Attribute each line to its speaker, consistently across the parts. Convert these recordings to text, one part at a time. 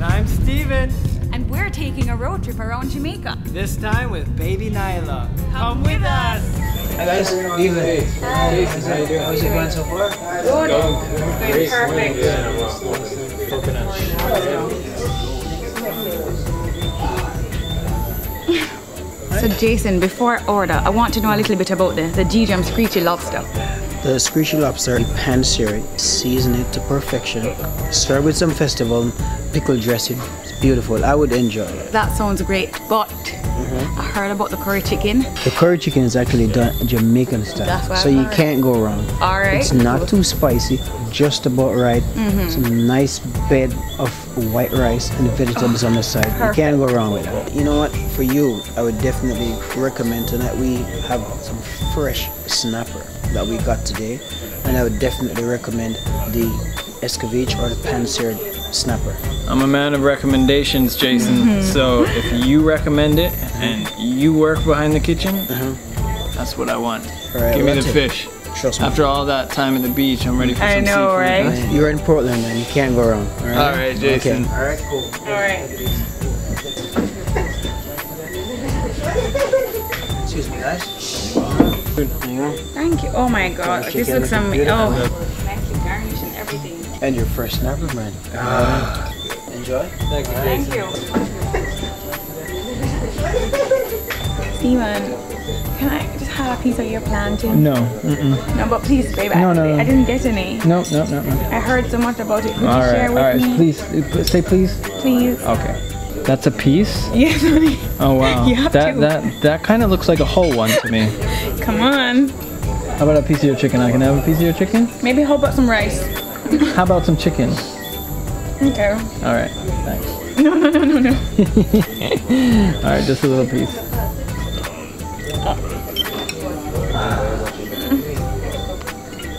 Speaker 1: I'm Steven.
Speaker 2: And we're taking a road trip around Jamaica.
Speaker 1: This time with baby Nyla. Come with us!
Speaker 3: Hi guys, good evening. Hi. How you doing? How's it going so far?
Speaker 2: Good. It's perfect. So Jason, before I order, I want to know a little bit about the Geejam Screechy Lobster.
Speaker 3: The screechy lobster, pan sear it, season it to perfection, serve with some festival, pickle dressing. It's beautiful. I would enjoy it.
Speaker 2: That sounds great, but I heard about the curry chicken.
Speaker 3: The curry chicken is actually done Jamaican style,
Speaker 2: That's what
Speaker 3: so
Speaker 2: I've
Speaker 3: you
Speaker 2: heard.
Speaker 3: can't go wrong.
Speaker 2: All right.
Speaker 3: It's not too spicy, just about right. Some nice bed of white rice and vegetables on the side. You can't go wrong with that. You know what? For you, I would definitely recommend tonight we have some fresh snapper that we got today, and I would definitely recommend the escovitch or the pan-seared snapper.
Speaker 1: I'm a man of recommendations, Jason. So if you recommend it and you work behind the kitchen, that's what I want.
Speaker 3: Right,
Speaker 1: Give me the
Speaker 3: that's it.
Speaker 1: fish.
Speaker 3: Trust me.
Speaker 1: After all that time at the beach, I'm ready for some seafood.
Speaker 2: I know, right?
Speaker 3: You're in Portland, man. You can't go wrong.
Speaker 1: All right, Jason.
Speaker 3: Okay. All right, cool.
Speaker 2: All right.
Speaker 3: Excuse me, guys.
Speaker 2: Thank you. Oh my God, this looks amazing. Oh, nicely garnished and everything.
Speaker 3: And your fresh snapper, man. Enjoy.
Speaker 1: Thank you,
Speaker 2: Thank
Speaker 1: Jason.
Speaker 2: you. Steven, can I just have a piece of your plantain?
Speaker 1: No.
Speaker 2: No, but please, babe.
Speaker 1: No, no.
Speaker 2: I didn't get any.
Speaker 1: No.
Speaker 2: I heard so much about it. Could you
Speaker 1: All
Speaker 2: share
Speaker 1: right,
Speaker 2: with me?
Speaker 1: Please, say please.
Speaker 2: Please.
Speaker 1: Okay. That's a piece?
Speaker 2: Yes, honey.
Speaker 1: Oh wow.
Speaker 2: You have to.
Speaker 1: That kind of looks like a whole one to me.
Speaker 2: Come on.
Speaker 1: How about a piece of your chicken? I can have a piece of your chicken?
Speaker 2: Maybe how about some rice?
Speaker 1: How about some chicken?
Speaker 2: Okay.
Speaker 1: All right. Thanks.
Speaker 2: No.
Speaker 1: All right, just a little piece.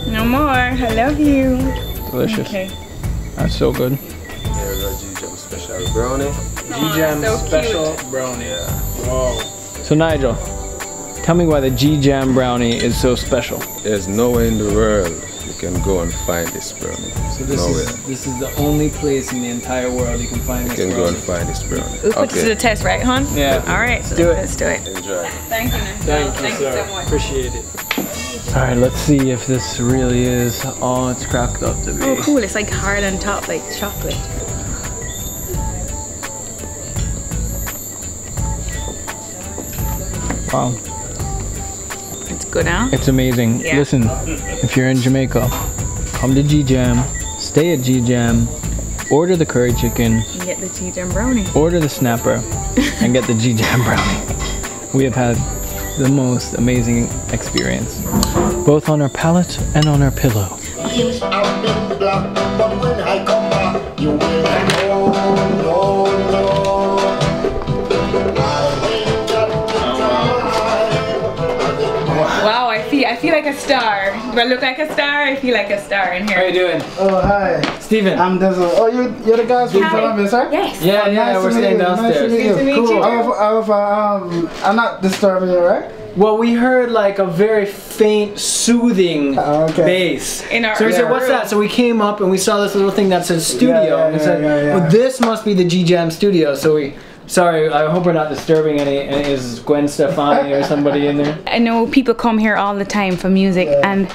Speaker 2: No more. I love you.
Speaker 1: Delicious.
Speaker 2: Okay.
Speaker 1: That's so good.
Speaker 4: There's a Geejam special brownie.
Speaker 1: Geejam
Speaker 2: so
Speaker 1: special brownie. Whoa. So Nigel, tell me why the Geejam brownie is so special.
Speaker 4: There's nowhere in the world you can go and find this brownie.
Speaker 1: So
Speaker 4: Nowhere.
Speaker 1: this is the only place in the entire world you can find
Speaker 4: You
Speaker 1: this
Speaker 4: can go and
Speaker 1: brownie.
Speaker 4: find this brownie.
Speaker 2: We'll put this to the test, right, hon?
Speaker 1: Yeah.
Speaker 2: All right. So
Speaker 1: do it.
Speaker 2: Let's do it.
Speaker 4: Enjoy.
Speaker 2: Thank you, Nigel. Thank you so much.
Speaker 1: Appreciate it. All right, let's see if this really is all it's cracked up to be.
Speaker 2: Oh, cool. It's like hard on top, like chocolate.
Speaker 1: Wow.
Speaker 2: It's good, huh?
Speaker 1: It's amazing.
Speaker 2: Yeah.
Speaker 1: Listen, if you're in Jamaica, come to Geejam, stay at Geejam, order the curry chicken,
Speaker 2: You get the Geejam brownie.
Speaker 1: order the snapper, and get the Geejam brownie. We have had the most amazing experience, both on our palate and on our pillow.
Speaker 5: Out in the block, but when I come back, you will know, no.
Speaker 2: Wow, I feel like a star. Do I look like a star? I feel like a star in
Speaker 1: How you
Speaker 2: here.
Speaker 1: doing?
Speaker 6: Oh, hi.
Speaker 1: Steven.
Speaker 6: I'm Dizzle. Oh, you're the guys from
Speaker 2: Hi.
Speaker 6: Columbus, right?
Speaker 2: Yes.
Speaker 1: Yeah,
Speaker 6: Oh, nice
Speaker 1: we're
Speaker 6: to meet
Speaker 1: staying
Speaker 6: you.
Speaker 1: downstairs.
Speaker 6: Nice to meet you.
Speaker 2: Cool.
Speaker 6: I hope, I'm not disturbing you, right?
Speaker 1: Well, we heard like a very faint, soothing
Speaker 6: Okay.
Speaker 1: bass.
Speaker 2: In our
Speaker 1: So we said,
Speaker 2: room.
Speaker 1: what's that? So we came up and we saw this little thing that says studio.
Speaker 6: Yeah,
Speaker 1: and we said,
Speaker 6: yeah.
Speaker 1: well, this must be the Geejam Studio. So sorry, I hope we're not disturbing any. Is Gwen Stefani or somebody in there?
Speaker 2: I know people come here all the time for music, and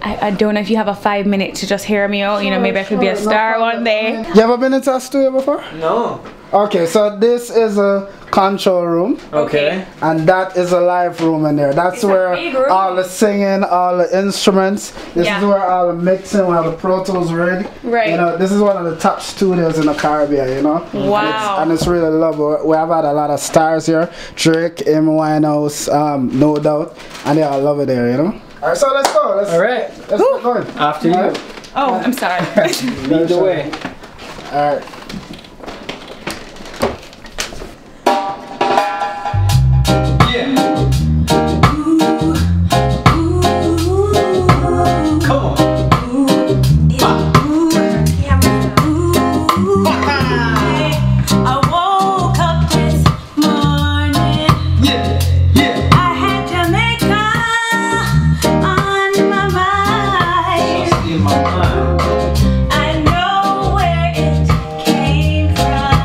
Speaker 2: I don't know if you have a 5 minutes to just hear me out. You know, maybe I could be a
Speaker 6: Sure, no
Speaker 2: star
Speaker 6: problem.
Speaker 2: one day.
Speaker 6: You ever been into a studio before?
Speaker 1: No.
Speaker 6: Okay, so this is a control room,
Speaker 1: Okay.
Speaker 6: and that is a live room in there. That's
Speaker 2: It's a
Speaker 6: where
Speaker 2: big room.
Speaker 6: all the singing, all the instruments. This
Speaker 2: Yeah.
Speaker 6: is where all the mixing, where the Pro Tools ready.
Speaker 2: Right.
Speaker 6: You know, this is one of the top studios in the Caribbean. You know.
Speaker 2: Wow.
Speaker 6: And it's really lovely. We have had a lot of stars here: Drake, Amy Winehouse, No Doubt, and they all love it there. You know. All right, so let's go.
Speaker 1: All right.
Speaker 6: Let's get going.
Speaker 1: After you.
Speaker 6: All right.
Speaker 2: Oh, I'm sorry.
Speaker 6: Lead
Speaker 1: the way.
Speaker 6: All right.
Speaker 5: I know where it came from.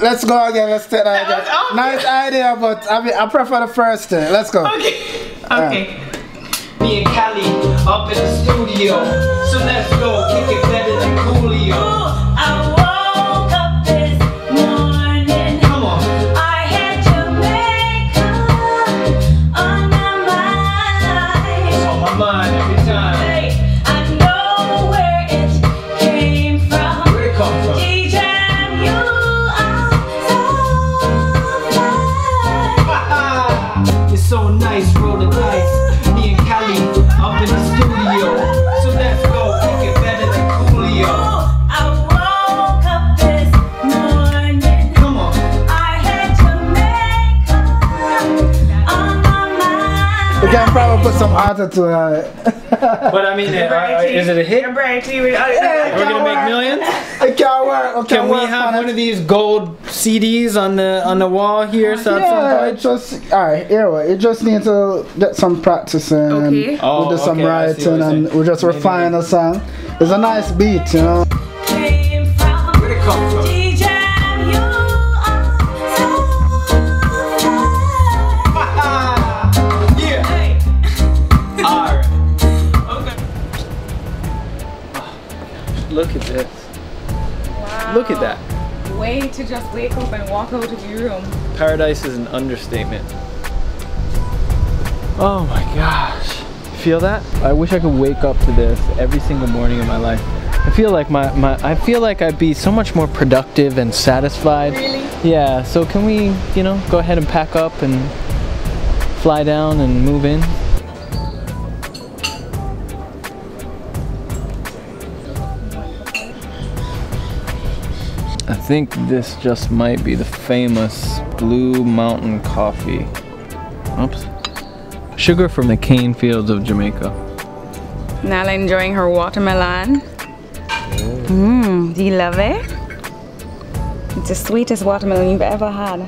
Speaker 6: Let's go again. Let's take that again.
Speaker 2: Okay.
Speaker 6: Nice idea, but I prefer the first thing. Let's go.
Speaker 2: Okay. Okay.
Speaker 1: Me and Calee up in the studio. So let's go, kick it better than Coolio.
Speaker 7: I woke up this morning.
Speaker 1: Come on.
Speaker 7: I had Jamaica on my mind.
Speaker 1: It's on my mind every time.
Speaker 7: Hey, I know where it came from.
Speaker 1: Where'd it come from?
Speaker 7: Geejam, you are so fine.
Speaker 1: It's so nice, roll the dice. Me and Calee up in the studio. So let's go, kick it better than Coolio.
Speaker 7: I woke up this morning.
Speaker 1: Come on.
Speaker 7: I had Jamaica on my mind.
Speaker 6: We can probably put some attitude on it.
Speaker 1: But I mean, is it a hit?
Speaker 2: We're
Speaker 1: gonna make millions?
Speaker 6: It can't work.
Speaker 1: Can we have one of these gold CDs on the wall here? So
Speaker 6: Yeah, it just alright. Here, it just need to get some practicing.
Speaker 2: Okay.
Speaker 6: And we'll do some
Speaker 1: okay, I see what
Speaker 6: writing
Speaker 1: you're
Speaker 6: and
Speaker 1: saying.
Speaker 6: we'll just refine the song. It's a nice beat, you know.
Speaker 7: Came from
Speaker 1: Where'd it come from?
Speaker 7: Geejam, you are so fine.
Speaker 1: Yeah.
Speaker 7: Hey.
Speaker 1: Alright. Okay. Look at this.
Speaker 2: Wow.
Speaker 1: Look at that.
Speaker 2: Way to just wake up and walk out of your room.
Speaker 1: Paradise is an understatement. Oh my gosh. Feel that? I wish I could wake up to this every single morning of my life. I feel like I feel like I'd be so much more productive and satisfied.
Speaker 2: Really?
Speaker 1: Yeah, so can we, you know, go ahead and pack up and fly down and move in? I think this just might be the famous Blue Mountain coffee. Oops. Sugar from the cane fields of Jamaica.
Speaker 2: Nyla enjoying her watermelon. Do you love it? It's the sweetest watermelon you've ever had.